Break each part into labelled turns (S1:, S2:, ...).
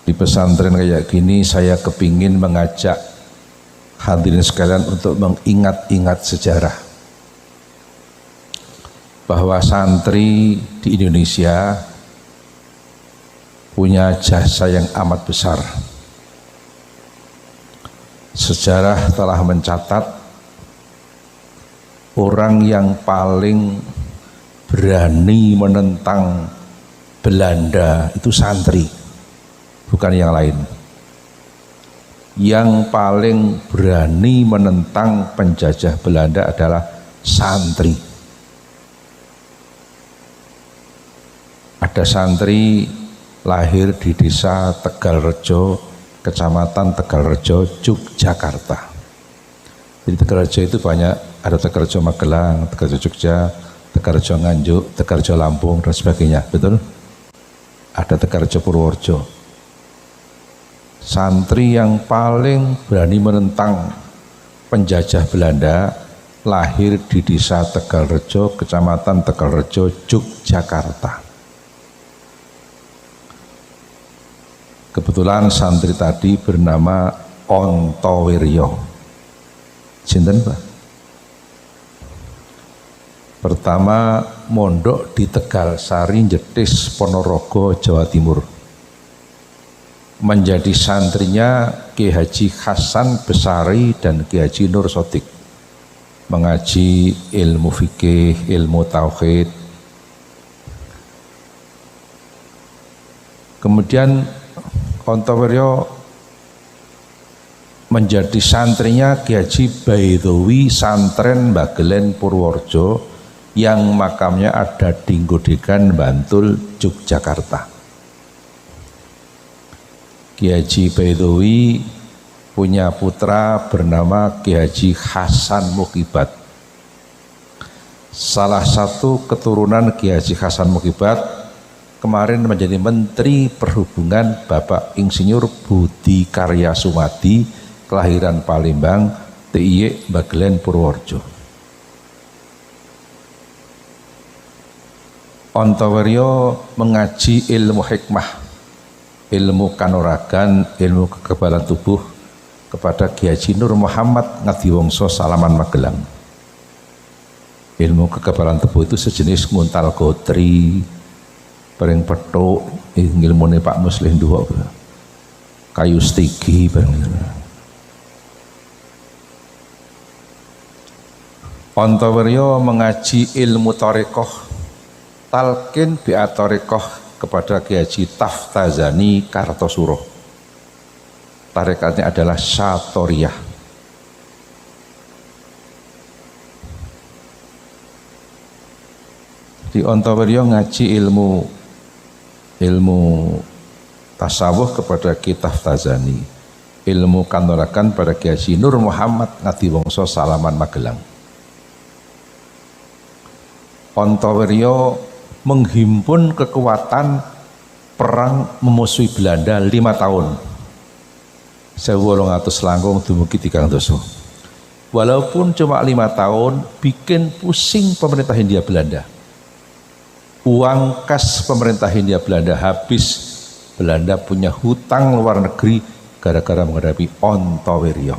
S1: Di pesantren kayak gini saya kepingin mengajak hadirin sekalian untuk mengingat-ingat sejarah bahwa santri di Indonesia punya jasa yang amat besar. Sejarah telah mencatat orang yang paling berani menentang Belanda itu santri, bukan yang lain. Yang paling berani menentang penjajah Belanda adalah santri. Ada santri lahir di desa Tegalrejo, Kecamatan Tegalrejo, Yogyakarta. Jadi Tegalrejo itu banyak, ada Tegalrejo Magelang, Tegalrejo Jogja, Tegalrejo Nganjuk, Tegalrejo Lampung dan sebagainya, betul? Ada Tegalrejo Purworejo. Santri yang paling berani menentang penjajah Belanda lahir di desa Tegalrejo, Kecamatan Tegalrejo, Yogyakarta. Kebetulan santri tadi bernama Ontowiryo. Sinten, Pak? Pertama mondok di Tegalsari, Jetis, Ponorogo, Jawa Timur. Menjadi santrinya Ki Haji Hasan Besari dan Ki Haji Nur Sodik. Mengaji ilmu fikih, ilmu tauhid. Kemudian Ontowiryo menjadi santrinya Ki Haji Baidowi Santren Bagelen Purworejo yang makamnya ada di Godegan, Bantul, Yogyakarta. Ki Haji Baidowi punya putra bernama Ki Haji Hasan Mukibat. Salah satu keturunan Ki Haji Hasan Mukibat kemarin menjadi Menteri Perhubungan Bapak Insinyur Budi Karya Sumadi, kelahiran Palembang, TIY Bagelen Purworejo. Ontowiryo mengaji ilmu hikmah, ilmu kanuragan, ilmu kekebalan tubuh kepada Ki Haji Nur Muhammad Ngadiwongso Salaman Magelang. Ilmu kekebalan tubuh itu sejenis nguntal gotri, bareng petuk, ilmune Pak Muslim dua, kayu stigi bareng. Ontowiryo mengaji ilmu tarekoh, talqin bi'a tarekoh kepada Ki Haji Taftazani Kartosuro. Tarekatnya adalah Syatoriyah. Di Ontowiryo ngaji ilmu tasawuf kepada Ki Taftazani, ilmu kanuragan pada Ki Haji Nur Muhammad Ngadiwongso Salaman Magelang. Ontowiryo menghimpun kekuatan perang memusuhi Belanda 5 tahun. 1800 langkung dumugi 300. Walaupun cuma 5 tahun, bikin pusing pemerintah Hindia Belanda. Uang kas pemerintah Hindia Belanda habis. Belanda punya hutang luar negeri gara-gara menghadapi Ontowiryo.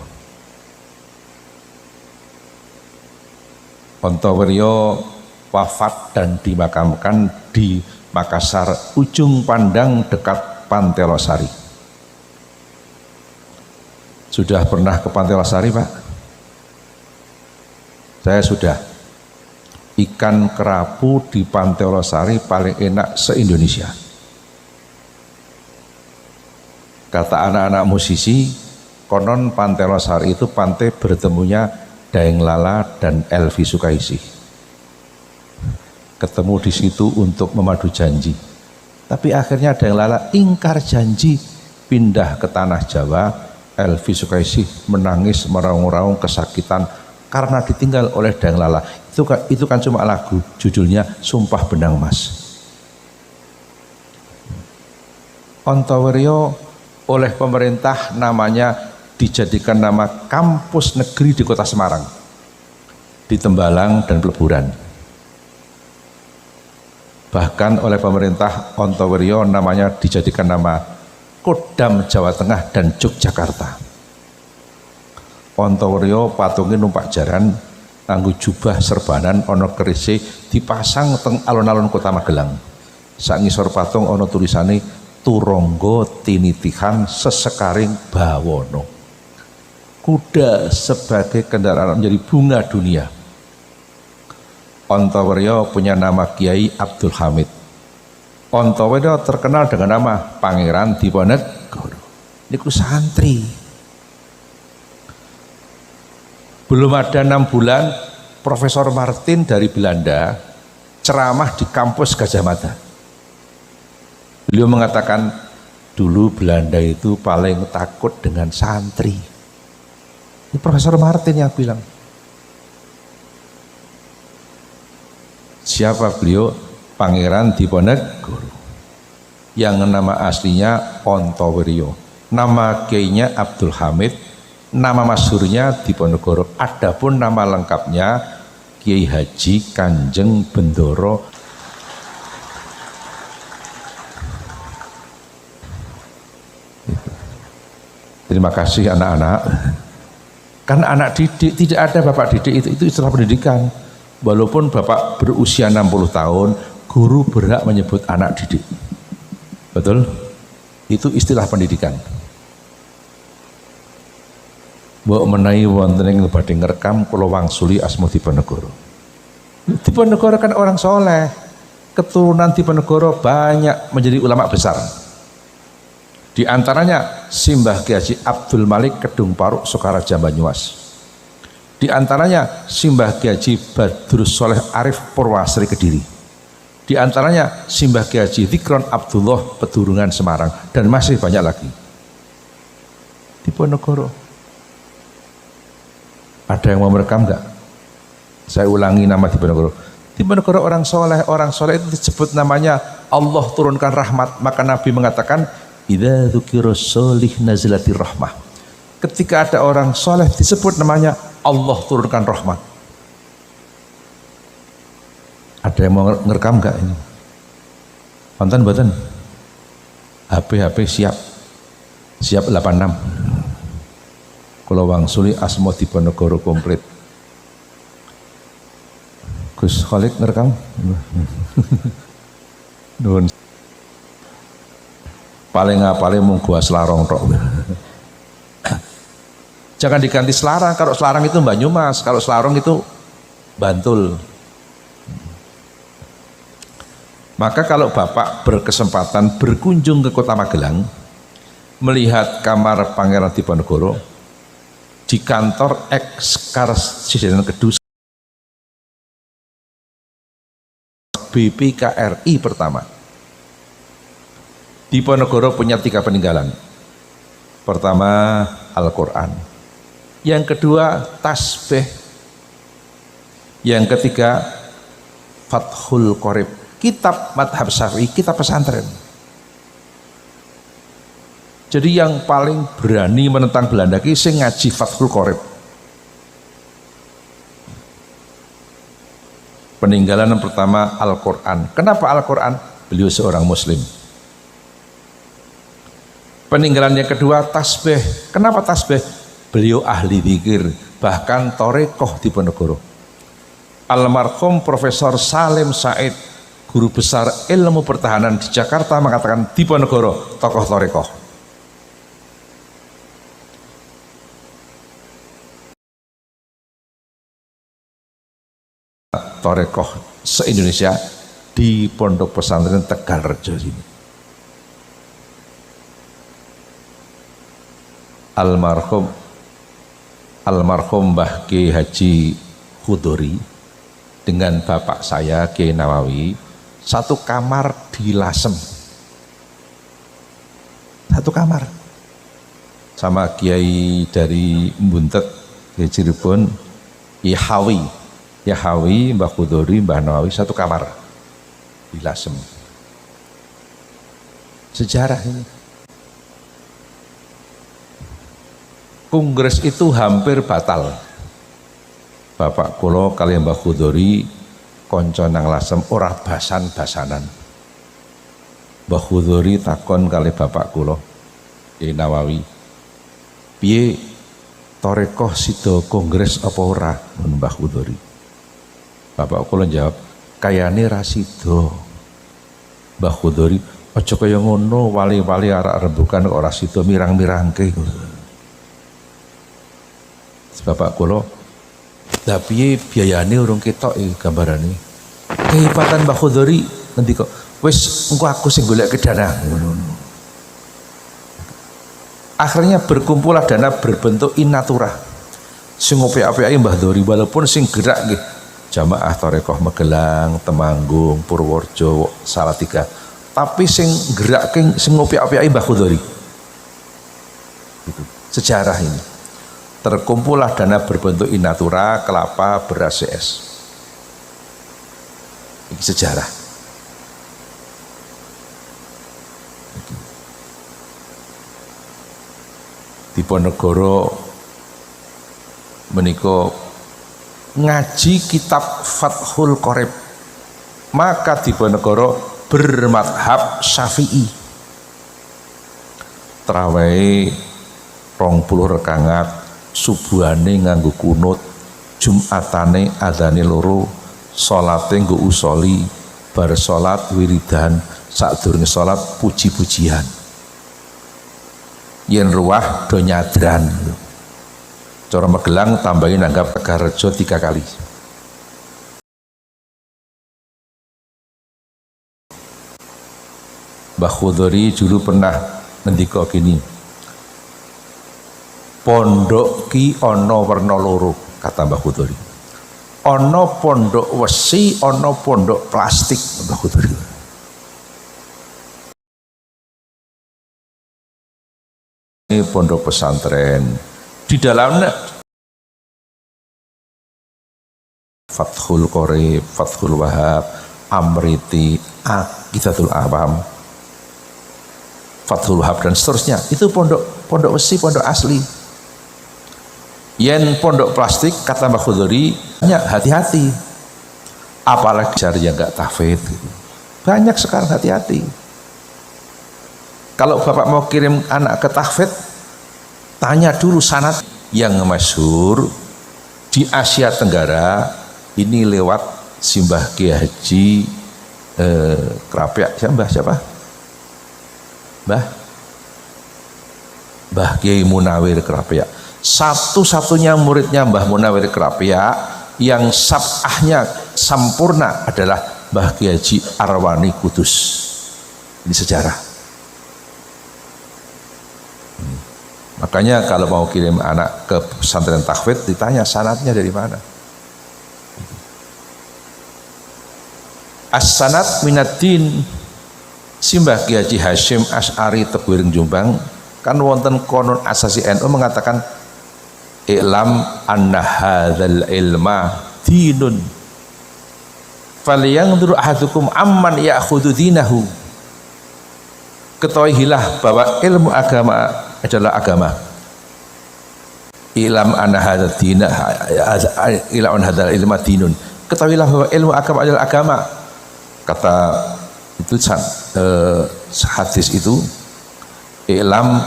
S1: Ontowiryo wafat dan dimakamkan di Makassar, ujung pandang dekat Pantai Losari. Sudah pernah ke Pantai Losari, Pak? Saya sudah. Ikan kerapu di Pantai Losari paling enak se-Indonesia. Kata anak-anak musisi, konon Pantai Losari itu pantai bertemunya Daeng Lala dan Elvi Sukaisih. Ketemu di situ untuk memadu janji. Tapi akhirnya Daeng Lala ingkar janji, pindah ke tanah Jawa. Elvi Sukaisih menangis meraung-raung kesakitan karena ditinggal oleh Daeng Lala. Itu kan cuma lagu, judulnya Sumpah Benang Mas. Ontowiryo oleh pemerintah namanya dijadikan nama kampus negeri di Kota Semarang, di Tembalang dan Peleburan. Bahkan oleh pemerintah Ontowiryo namanya dijadikan nama Kodam Jawa Tengah dan Yogyakarta. Ontoweryo patungnya numpak jaran nganggo jubah serbanan ono kerise dipasang teng alun-alun Kota Magelang. Sak ngisor patung ono tulisane Turangga tinitihan sesekaring bawono. Kuda sebagai kendaraan menjadi bunga dunia. Ontoweryo punya nama Kiai Abdul Hamid. Ontoweryo terkenal dengan nama Pangeran Diponegoro. Niku santri. Belum ada 6 bulan, Profesor Martin dari Belanda ceramah di kampus Gajah Mada. Beliau mengatakan, dulu Belanda itu paling takut dengan santri. Ini Profesor Martin yang bilang. Siapa beliau? Pangeran Diponegoro. Yang nama aslinya Ontoweryo. Nama kiainya Abdul Hamid. Nama masyhurnya Diponegoro. Adapun nama lengkapnya Kiai Haji Kanjeng Bendoro. Terima kasih anak-anak. Kan anak didik, tidak ada bapak didik, itu istilah pendidikan. Walaupun bapak berusia 60 tahun, guru berhak menyebut anak didik. Betul? Itu istilah pendidikan. Mbok menawi wonten ing badhe ngrekam kula wangsuli asma Diponegoro. Diponegoro kan orang soleh. Keturunan Diponegoro banyak menjadi ulama besar. Di antaranya Simbah Kiai Haji Abdul Malik Kedung Paruk Sokaraja Banyumas. Di antaranya Simbah Kiai Haji Badrus Soleh Arif Purwasari Kediri. Di antaranya Simbah Kiai Haji Zikron Abdullah Pedurungan Semarang, dan masih banyak lagi. Diponegoro. Ada yang mau merekam enggak? Saya ulangi nama Diponegoro. Diponegoro orang soleh itu disebut namanya Allah turunkan rahmat. Maka Nabi mengatakan, idza dzukira sholih nazilatir rahmah. Ketika ada orang soleh disebut namanya Allah turunkan rahmat. Ada yang mau ngerekam enggak ini? Wonten mboten? HP siap. Siap 86. Kalau wangsuli asma Diponegoro komplit. Gus Khalid ngerekam. Nuwun. Paling mung gua Selarong tok. Jangan diganti Selarang. Kalau Selarang itu Banyumas, kalau Selarong itu Bantul. Maka kalau Bapak berkesempatan berkunjung ke Kota Magelang, melihat kamar Pangeran Diponegoro di kantor Eks-Karsidenan Kedus BPKRI pertama. Diponegoro punya 3 peninggalan. Pertama Al-Quran, yang kedua tasbih, yang ketiga Fathul Qorib, kitab madhab syafi'i, kitab pesantren. Jadi yang paling berani menentang Belanda ki sing ngaji Fathul Qorib. Peninggalan yang pertama Al-Quran. Kenapa Al-Quran? Beliau seorang muslim. Peninggalan yang kedua tasbih. Kenapa tasbih? Beliau ahli zikir, bahkan torekoh Diponegoro. Almarhum Profesor Salim Said, guru besar ilmu pertahanan di Jakarta, mengatakan Diponegoro tokoh torekoh. Torekoh se-Indonesia di Pondok Pesantren Tegalrejo ini. Almarhum Mbah Kiai Haji Khudori dengan bapak saya Kiai Nawawi satu kamar di Lasem, satu kamar, sama Kiai dari Buntet Kiai Cirebon Yahawi, Mbah Khudori, Mbah Nawawi satu kamar di Lasem. Sejarah ini. Kongres itu hampir batal. Bapak kula kali Mbah Khudori konco nang Lasem ora basan-basanan. Mbah Khudori takon kali bapak kula, Nawawi, piye Torekoh sida kongres apa ora? Mbah Khudori. Bapak kula jawab, kayane ra sida. Mbah Khudori, aja kaya ngono, wali-wali arek rembugan kok ora sida mirang-mirangke. Bapak kula, lha piye biayane urung ketok iki gambarane. Kehebatan Mbah Khudori ngendika, wis engko aku sing golek dana. Akhirnya berkumpullah dana berbentuk inatura. Sing apik-apike Mbah Khudori, walaupun sing gerak nggih jamaah Torekoh Magelang, Temanggung, Purworejo, Salatiga. Tapi sing gerak sing apik-apike Mbah Khudori. Gitu. Sejarah ini. Terkumpullah dana berbentuk inatura, kelapa, beras, CS. Ini sejarah. Diponegoro menika ngaji kitab Fathul Qorib, maka Diponegoro bermadhab Syafi'i. Trawehe 20 rekangat, subuhane nganggo kunut, Jumatane adzane loro, salate nggo usoli, bar salat wiridan, sadurunge salat puji-pujian. Yen ruwah do nyadran. Cara Magelang tambahin nanggap Tegarejo 3 kali. Mbah Khudori dulu pernah ngendika gini, pondok ki ana werna loro, kata Mbah Khudori. Ana pondok wesi, ana pondok plastik, Mbah Khudori. Ini pondok pesantren di dalamnya Fathul Qorib, Fathul Wahab, Amriti, Aqidatul Awam, Fathul Wahab dan seterusnya. Itu pondok besi, pondok asli. Yen pondok plastik, kata Mbah Khudori, hati-hati. Apalagi cari yang gak tahfidz. Banyak sekarang, hati-hati. Kalau bapak mau kirim anak ke tahfidz, tanya dulu sanad yang masyhur di Asia Tenggara ini lewat Simbah Kiai Haji Krapyak, siapa? Mbah Kiai Munawir Krapyak. Satu-satunya muridnya Mbah Munawir Krapyak yang sab'ahnya sempurna adalah Mbah Kiai Haji Arwani Kudus. Ini sejarah. Makanya kalau mau kirim anak ke pesantren tahfidz ditanya sanadnya dari mana. As-sanad minaddin. Simbah Kiai Haji Hashim Asy'ari Teguireng Jombang kan wonten konon asasi NU mengatakan i'lam anna hadzal ilma dinun falyanzur ahadukum amman ya'khudhu dinahu. Ketahuilah bahwa ilmu agama adalah agama. Ilam anna hadzal dina ila an hadzal ilma dinun. Ketahuilah bahwa ilmu agama adalah agama. Kata itu hadis itu, ilam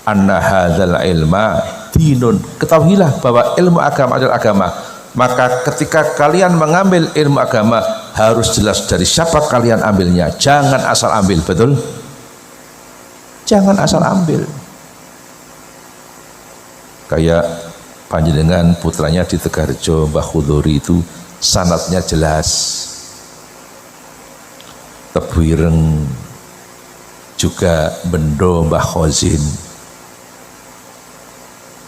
S1: anna hadzal ilma dinun. Ketahuilah bahwa ilmu agama adalah agama. Maka ketika kalian mengambil ilmu agama harus jelas dari siapa kalian ambilnya. Jangan asal ambil, betul? Jangan asal ambil. Kayak panjenengan putranya di Tegarejo, Mbah Khudori itu sanadnya jelas. Tebuireng juga Bendo Mbah Khozin.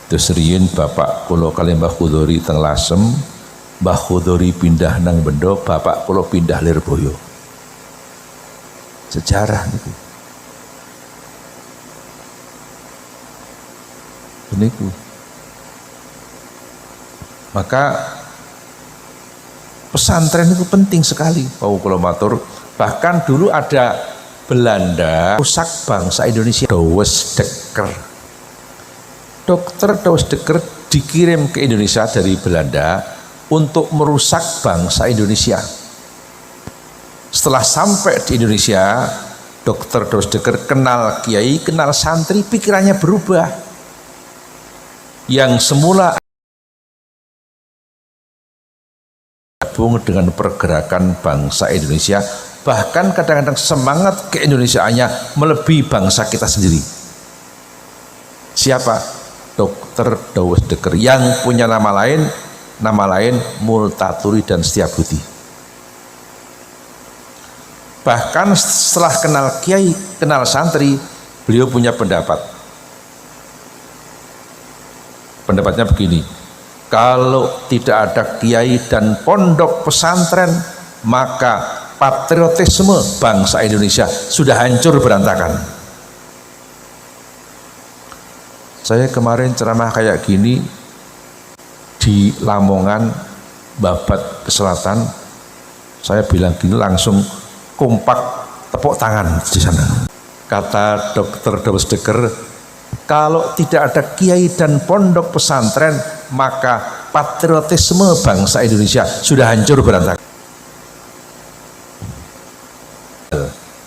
S1: Terus riyin bapak kula kali Mbah Khudori teng Lasem, Mbah Khudori pindah nang Bendo, bapak kula pindah Lirboyo. Sejarah niku. Niku. Maka pesantren itu penting sekali. Pak kula matur, bahkan dulu ada Belanda rusak bangsa Indonesia. Douwes Dekker. Dokter Douwes Dekker dikirim ke Indonesia dari Belanda untuk merusak bangsa Indonesia. Setelah sampai di Indonesia, Dokter Dosdeker kenal kiai, kenal santri, pikirannya berubah. Yang semula gabung dengan pergerakan bangsa Indonesia, bahkan kadang-kadang semangat keindonesiaannya melebihi bangsa kita sendiri. Siapa? Dokter Dosdeker yang punya nama lain Multatuli dan Setiabudi. Bahkan setelah kenal kiai, kenal santri, beliau punya pendapat. Pendapatnya begini, kalau tidak ada kiai dan pondok pesantren, maka patriotisme bangsa Indonesia sudah hancur berantakan. Saya kemarin ceramah kayak gini di Lamongan, Babat ke Selatan, saya bilang gini langsung kompak tepuk tangan di sana. Kata Dokter Dosdeker, kalau tidak ada kiai dan pondok pesantren, maka patriotisme bangsa Indonesia sudah hancur berantakan.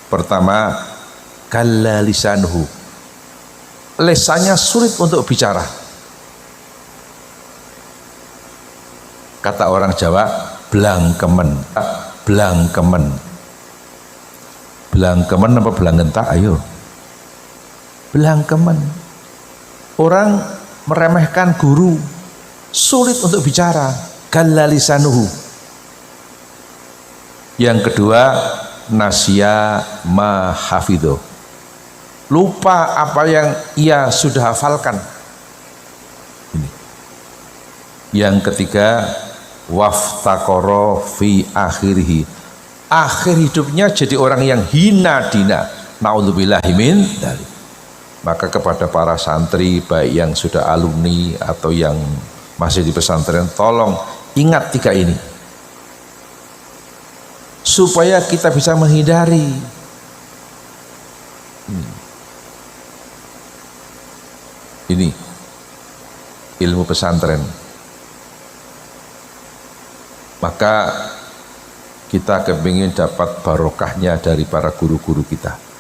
S1: Pertama, kalla lisanuhu, lesannya sulit untuk bicara. Kata orang Jawa, blangkemen. Belangkemen apa belanggentak? Ayo, belangkemen. Orang meremehkan guru, sulit untuk bicara. Kalla lisanuhu. Yang kedua, nasya ma hafidho, lupa apa yang ia sudah hafalkan. Ini. Yang ketiga, waftaqara fi akhirih, akhir hidupnya jadi orang yang hina dina, naudzubillahi min dzalik. Maka kepada para santri baik yang sudah alumni atau yang masih di pesantren, tolong ingat tiga ini supaya kita bisa menghindari ini ilmu pesantren. Maka kita kepingin dapat barokahnya dari para guru-guru kita.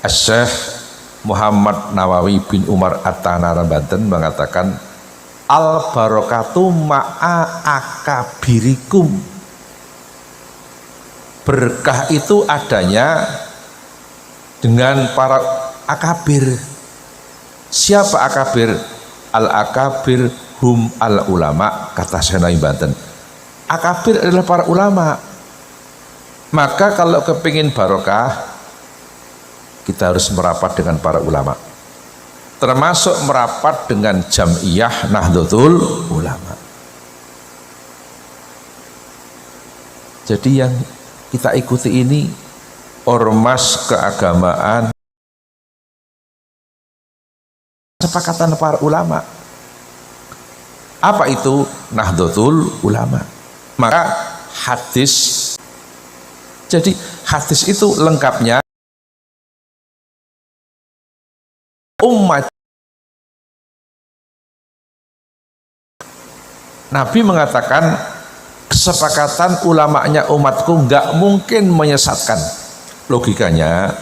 S1: Syekh Muhammad Nawawi bin Umar At-Tanara Banten mengatakan, al barokatu ma'a akabirikum, berkah itu adanya dengan para akabir. Siapa akabir? Al akabir hum al ulama, kata Syekh Nawawi Banten. Akabir adalah para ulama. Maka kalau kepingin barokah, kita harus merapat dengan para ulama, termasuk merapat dengan Jam'iyah Nahdlatul Ulama. Jadi yang kita ikuti ini ormas keagamaan, kesepakatan para ulama. Apa itu Nahdlatul Ulama? Maka hadis, jadi hadis itu lengkapnya umat. Nabi mengatakan kesepakatan ulamanya umatku nggak mungkin menyesatkan. Logikanya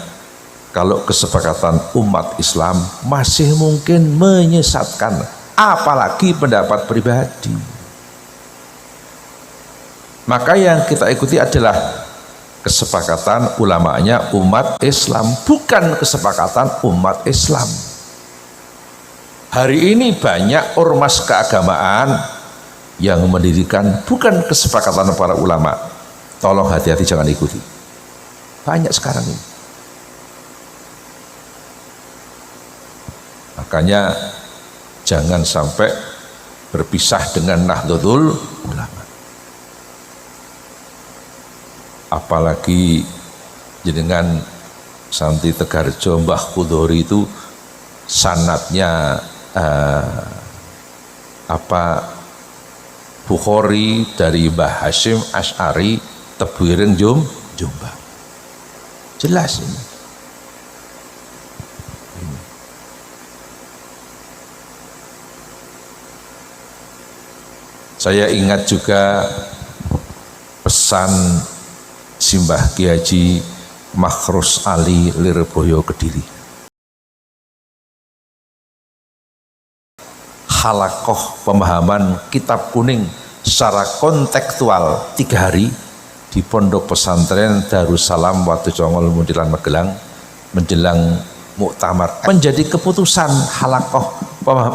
S1: kalau kesepakatan umat Islam masih mungkin menyesatkan, apalagi pendapat pribadi. Maka yang kita ikuti adalah kesepakatan ulamanya umat Islam, bukan kesepakatan umat Islam. Hari ini banyak ormas keagamaan yang mendirikan bukan kesepakatan para ulama. Tolong hati-hati, jangan ikuti. Banyak sekarang ini. Makanya jangan sampai berpisah dengan Nahdlatul Ulama. Apalagi jenengan Santi Tegarjo, Mbah Kudori itu sanadnya Bukhari dari Mbah Hashim Asy'ari Tebuireng Jombang. Jelas ini. Saya ingat juga pesan Simbah Ki Haji Makhrus Ali Lirboyo Kediri. Halakoh pemahaman kitab kuning secara kontekstual 3 hari di Pondok Pesantren Darussalam Watu Congol Muntilan Magelang menjelang muktamar menjadi keputusan halakoh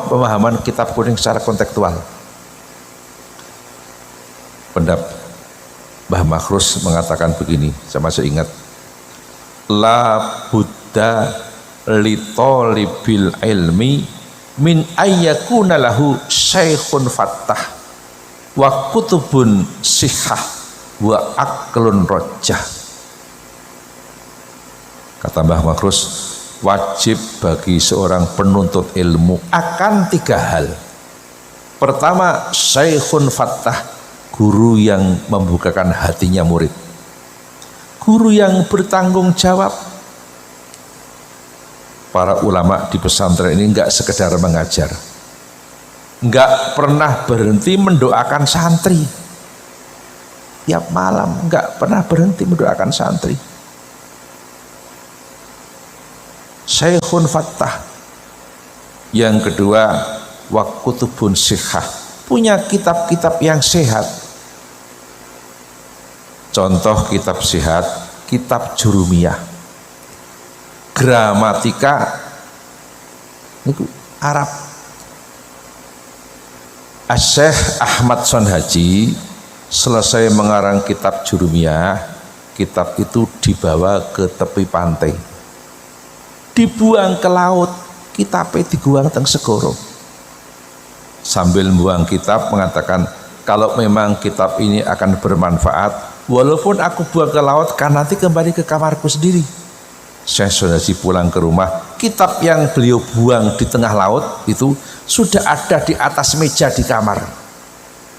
S1: pemahaman kitab kuning secara kontekstual. Pendapat Mbah Makhrus mengatakan begini, saya masih ingat, la buddha litolibil ilmi min ayyakuna lahu syekhun fattah wa kutubun sihah wa aklun rojah. Kata Mbah Makhrus, wajib bagi seorang penuntut ilmu akan 3 hal. Pertama, syekhun fattah, guru yang membukakan hatinya murid, guru yang bertanggung jawab. Para ulama di pesantren ini enggak sekedar mengajar, enggak pernah berhenti mendoakan santri. Tiap malam enggak pernah berhenti mendoakan santri. Syekhun fattah. Yang kedua, wa kutubun sihah, punya kitab-kitab yang sehat. Contoh kitab sehat, kitab Jurumiyah, gramatika itu Arab. Syekh Ahmad Sonhaji selesai mengarang kitab Jurumiyah, kitab itu dibawa ke tepi pantai, dibuang ke laut, kitabnya dibuang teng segoro. Sambil membuang kitab mengatakan, kalau memang kitab ini akan bermanfaat, walaupun aku buang ke laut, kan nanti kembali ke kamarku sendiri. Syekh Sonhaji pulang ke rumah, kitab yang beliau buang di tengah laut itu sudah ada di atas meja di kamar.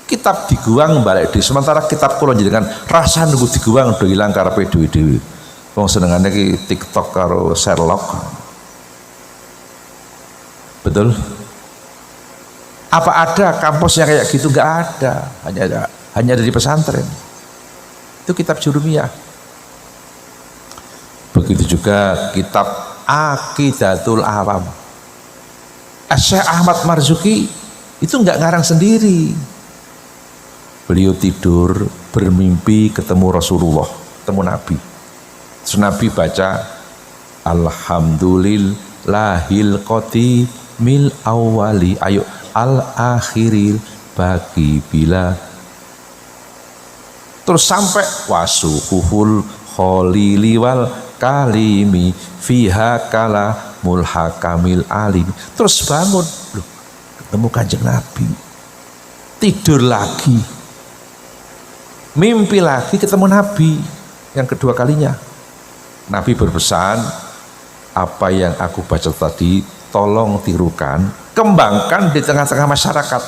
S1: Kitab diguang balik di, sementara kitab kula jenengan rasa nunggu diguang do ilang karepe dhewe-dhewe. Wong senengane ki TikTok karo Sherlock. Betul? Apa ada kampus yang kayak gitu? Enggak ada. Hanya ada di pesantren. Itu kitab Jurumiyah. Begitu juga kitab Aqidatul Awam. Syekh Ahmad Marzuki itu enggak ngarang sendiri. Beliau tidur bermimpi ketemu Rasulullah, ketemu Nabi. Terus Nabi baca Alhamdulillahil qatimil awwali, ayo al akhiril bagi bila, terus sampai wasuhuhul kholili wal kalimi fiha kala mulhakamil alim. Terus bangun, loh, ketemu Kanjeng Nabi. Tidur lagi, mimpi lagi ketemu Nabi yang kedua kalinya. Nabi berpesan, apa yang aku baca tadi tolong tirukan, kembangkan di tengah-tengah masyarakat.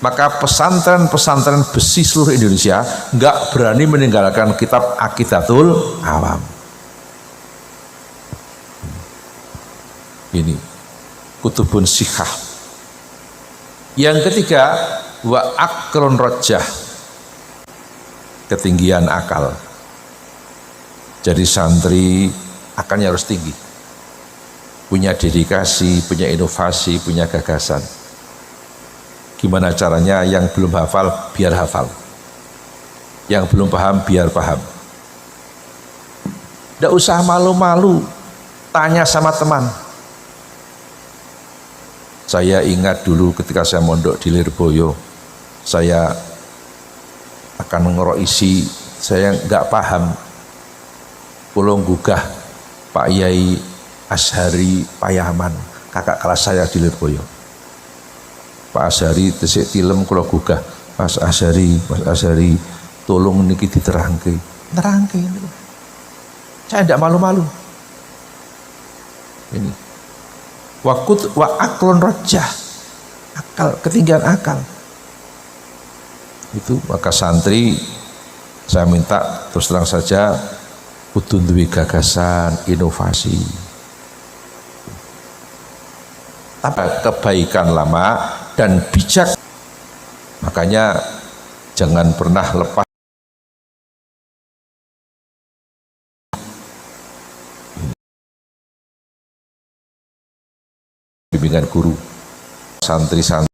S1: Maka pesantren-pesantren besi seluruh Indonesia nggak berani meninggalkan kitab Aqidatul Awam. Ini kutubun sihah. Yang ketiga, wa aklun rojah, ketinggian akal. Jadi santri akalnya harus tinggi, punya dedikasi, punya inovasi, punya gagasan. Gimana caranya? Yang belum hafal biar hafal, yang belum paham biar paham. Tidak usah malu-malu, tanya sama teman. Saya ingat dulu ketika saya mondok di Lirboyo, saya akan ngeroisi, saya nggak paham, pulang gugah Pak Yai Ashari Payaman, kakak kelas saya di Lirboyo. Pak Ashari tesik tilem kula gugah, Mas Ashari, tolong niki diterangke. Nerangke ini. Saya tidak malu-malu. Ini. Wa aklun rojah, akal, ketinggian akal. Itu maka santri saya minta terus terang saja kudu duwe gagasan, inovasi. Tapi kebaikan lama dan bijak, makanya jangan pernah lepas bimbingan guru santri-santri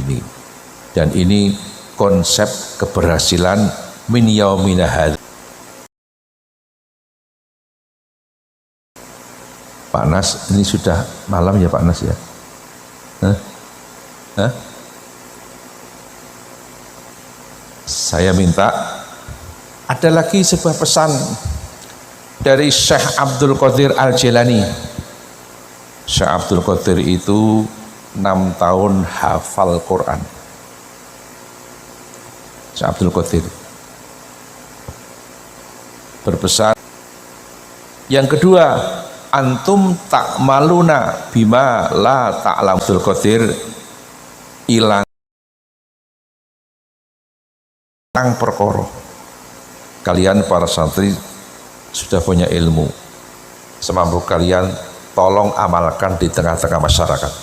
S1: ini, dan ini konsep keberhasilan min yaumina hadza. Pak Nas, ini sudah malam ya Pak Nas ya? Saya minta ada lagi sebuah pesan dari Syekh Abdul Qadir Al-Jilani. Syekh Abdul Qadir itu 6 tahun hafal Quran. Syekh Abdul Qadir berpesan. Yang kedua, antum ta'maluna bima la ta'lam. Abdul Qadir ilang perkara. Kalian para santri sudah punya ilmu, semampu kalian tolong amalkan di tengah-tengah masyarakat.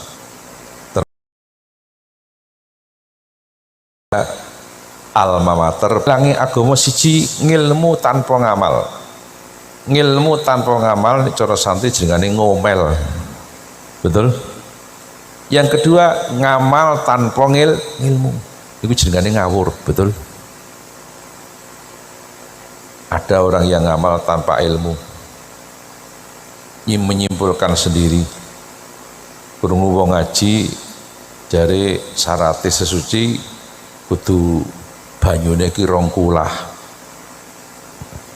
S1: Alma mater langi agama siji ngilmu tanpa ngamal. Ngilmu tanpa ngamal cara santri jenenge ngomel. Betul? Yang kedua, ngamal tanpa ngilmu. Iku jenenge ngawur, betul? Ada orang yang ngamal tanpa ilmu, menyimpulkan sendiri. Krungu wong ngaji jare syarate sesuci kudu banyune ki 2 kulah.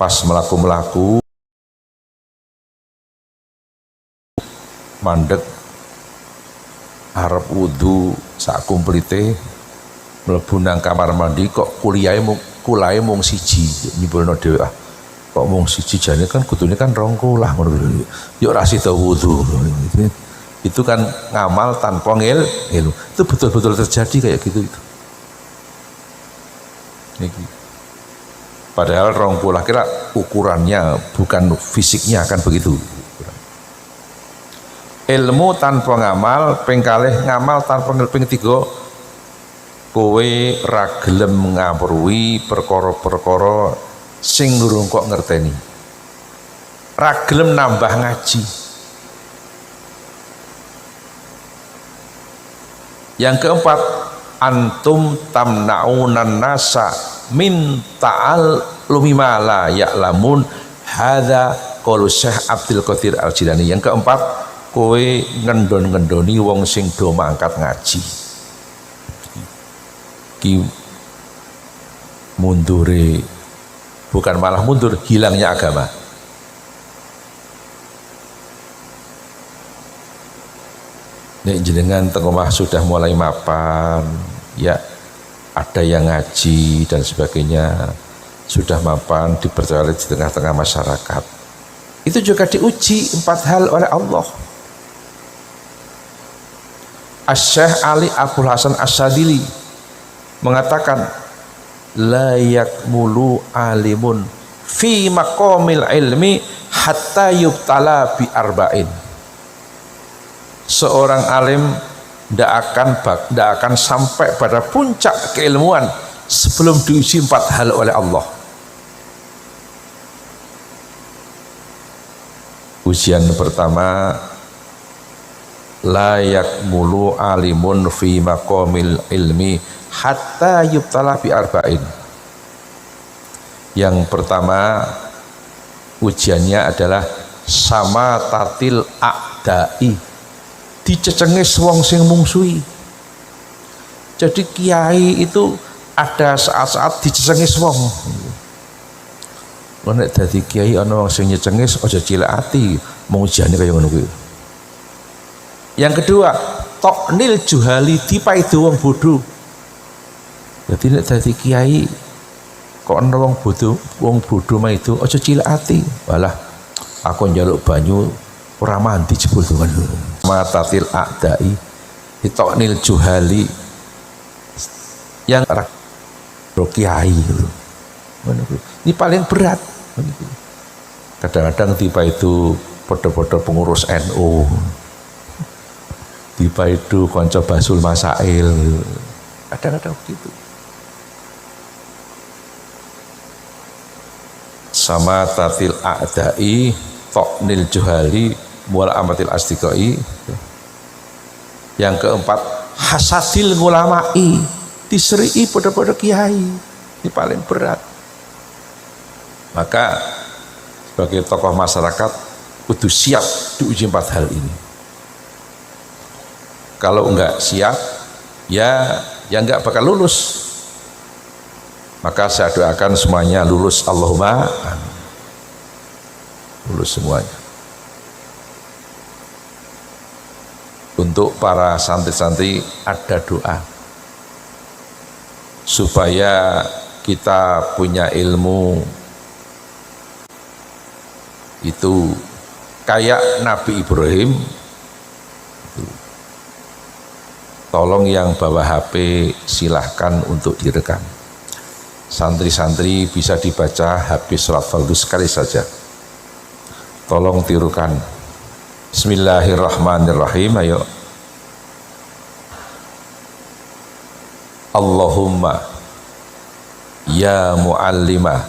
S1: Pas melaku-melaku mandek arep wudu sak kumplite mlebu nang kamar mandi kok kulahe mung siji. Nyibulno dhewe kok mung siji, jane kan kudune kan 2 kulah ngono lho. Yo ora sida wudu. Itu kan ngamal tanpa ilmu. Itu betul-betul terjadi kayak gitu itu. Padahal 2 kulah kira ukurannya bukan fisiknya kan begitu. Ilmu tanpa ngamal, ping kalih ngamal tanpa ilmu, ping 3 kowe ra gelem ngawruhi perkara-perkara sing durung kok ngerteni, ra gelem nambah ngaji. Yang keempat, antum tamna'unan nasa min ta'allumi ma la ya'lamun. Hadza qaulu Syekh Abdul Qadir Al-Jilani. Yang keempat, kowe ngendon-ngendoni wong sing do mangkat ngaji. Ki mundure, bukan malah mundur, hilangnya agama. Nek jenengan teng omah sudah mulai mapan, ya ada yang ngaji dan sebagainya, sudah mapan dipercaya di tengah-tengah masyarakat. Itu juga diuji 4 hal oleh Allah. Asy-Syaikh Ali Abdul Hasan Asy-Syadzili mengatakan la yakmulu alimun fi maqamil ilmi hatta yubtala bi arba'in. Seorang alim tidak akan sampai pada puncak keilmuan sebelum diuji 4 hal oleh Allah. Ujian pertama, la yakmulu alimun fi maqamil ilmi hatta yubtala bi arba'in. Yang pertama ujiannya adalah sama tatil a'dai, dicecengis wong sing mungsuhi. Jadi kiai itu ada saat-saat dicecengis wong. Nek dadi kiai ana wong sing nyecengis aja cilik ati, mung ujiane kaya ngono kuwi. Yang kedua, toknil juhali, dipaido wong bodho. Jadi nek dadi kiai kok ana wong bodho mah itu aja cilik ati. Walah, aku njaluk banyu ora mandi jebul to kan. Matatil a'dai, toknil juhali. Yang kiai lho. Ini paling berat. Kadang-kadang tiba itu podo-podo pengurus NU, tiba itu konco basul masail, kadang-kadang begitu. sama tatil a'dai toknil juhali mual amatil asdiqai. Yang keempat hasadil ngulamai, diserii pada kiai, ini paling berat. Maka sebagai tokoh masyarakat kudu siap diuji 4 hal ini. Kalau enggak siap, ya enggak bakal lulus. Maka saya doakan semuanya lulus, Allahumma amin. Lulus semuanya. Untuk para santri-santri ada doa supaya kita punya ilmu itu kayak Nabi Ibrahim. Tolong yang bawa HP silahkan untuk direkam. Santri-santri bisa dibaca habis sholat fardu sekali saja. Tolong tirukan. Bismillahirrahmanirrahim. Ayo. Allahumma ya muallima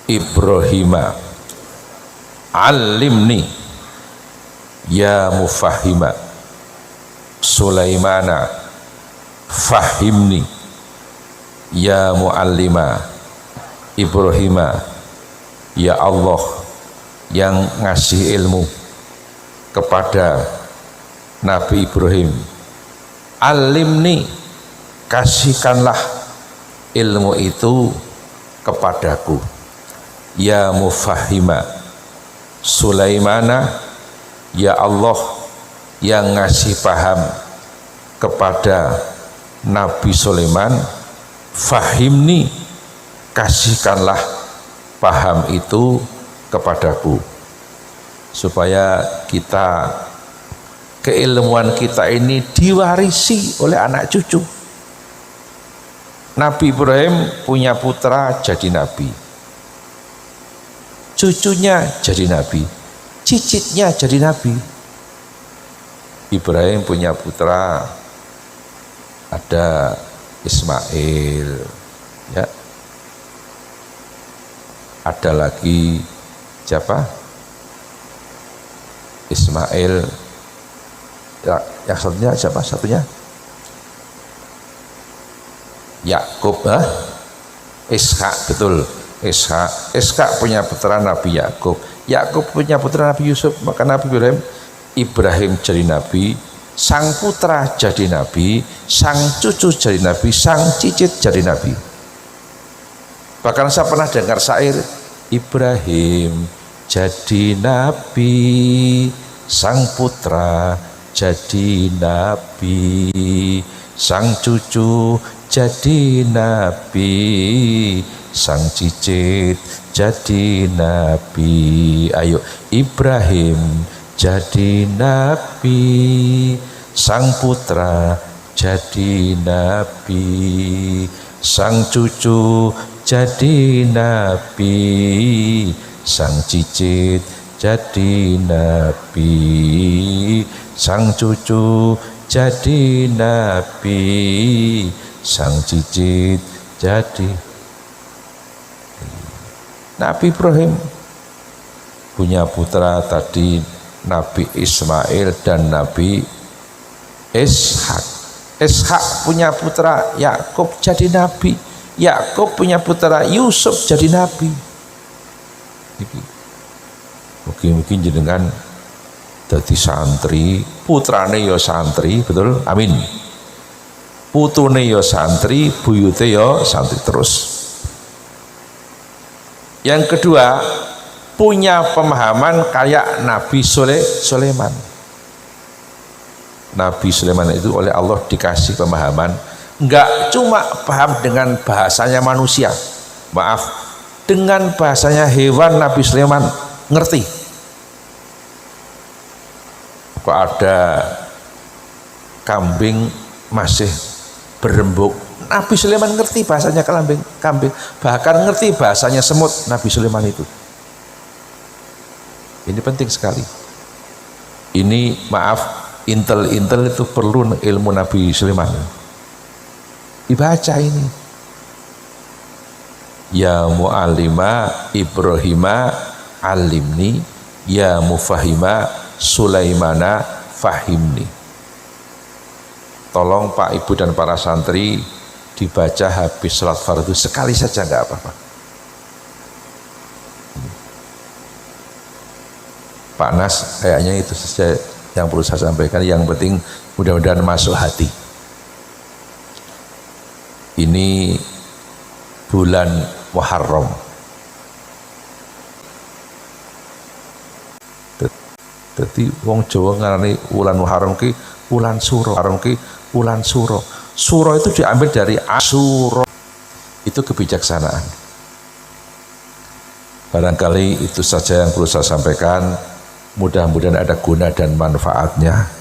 S1: Ibrahima allimni ya mufahima Sulaimana fahimni ya muallima Ibrahima. Ya Allah yang ngasih ilmu kepada Nabi Ibrahim, alimni, kasihkanlah ilmu itu kepadaku. Ya mufahima Sulaimana, ya Allah yang ngasih paham kepada Nabi Sulaiman, fahimni, kasihkanlah paham itu kepadaku, supaya kita, keilmuan kita ini diwarisi oleh anak cucu. Nabi Ibrahim punya putra jadi nabi, cucunya jadi nabi, cicitnya jadi nabi. Ibrahim punya putra, ada Ismail, ya, ada lagi siapa? Ismail, ya, yang satunya siapa? Satunya Yakub, Ishak, betul, Ishak punya putra Nabi Yakub, Yakub punya putra Nabi Yusuf. Maka Nabi Ibrahim jadi nabi, sang putra jadi nabi, sang cucu jadi nabi, sang cicit jadi nabi. Bahkan saya pernah dengar syair, Ibrahim jadi nabi, sang putra jadi nabi, sang cucu jadi nabi, sang cicit jadi nabi. Ayo, Ibrahim jadi nabi, sang putra jadi nabi, sang cucu jadi nabi, sang cicit jadi nabi, sang cucu jadi nabi, sang cicit jadi. Nabi Ibrahim punya putra tadi Nabi Ismail dan Nabi Ishak. Ishak punya putra Yakub jadi nabi, Yakub punya putra Yusuf jadi nabi. Mungkin jenengan dadi santri, putrane ya santri, betul? Amin. Putune ya santri, buyute ya santri terus. Yang kedua, punya pemahaman kayak Nabi Sulaiman. Nabi Sulaiman itu oleh Allah dikasih pemahaman, enggak cuma paham dengan bahasanya manusia, maaf, dengan bahasanya hewan Nabi Sulaiman ngerti. Kok ada kambing masih berembuk, Nabi Sulaiman ngerti bahasanya kambing, bahkan ngerti bahasanya semut Nabi Sulaiman itu. Ini penting sekali. Ini maaf, intel itu perlu ilmu Nabi Sulaiman. Dibaca ini. ya muallima Ibrahima alimni, ya mufahima Sulaimana fahimni. Tolong Pak Ibu dan para santri dibaca habis sholat fardu sekali saja, nggak apa-apa. Pak Nas, kayaknya itu saja yang perlu saya sampaikan. Yang penting mudah-mudahan masuk hati. Ini bulan Muharram. Jadi wong Jawa ngarani wulan Muharram ki wulan suro. Muharram ki wulan suro. Suro itu diambil dari asuro. Itu kebijaksanaan. Barangkali itu saja yang perlu saya sampaikan. Mudah-mudahan ada guna dan manfaatnya.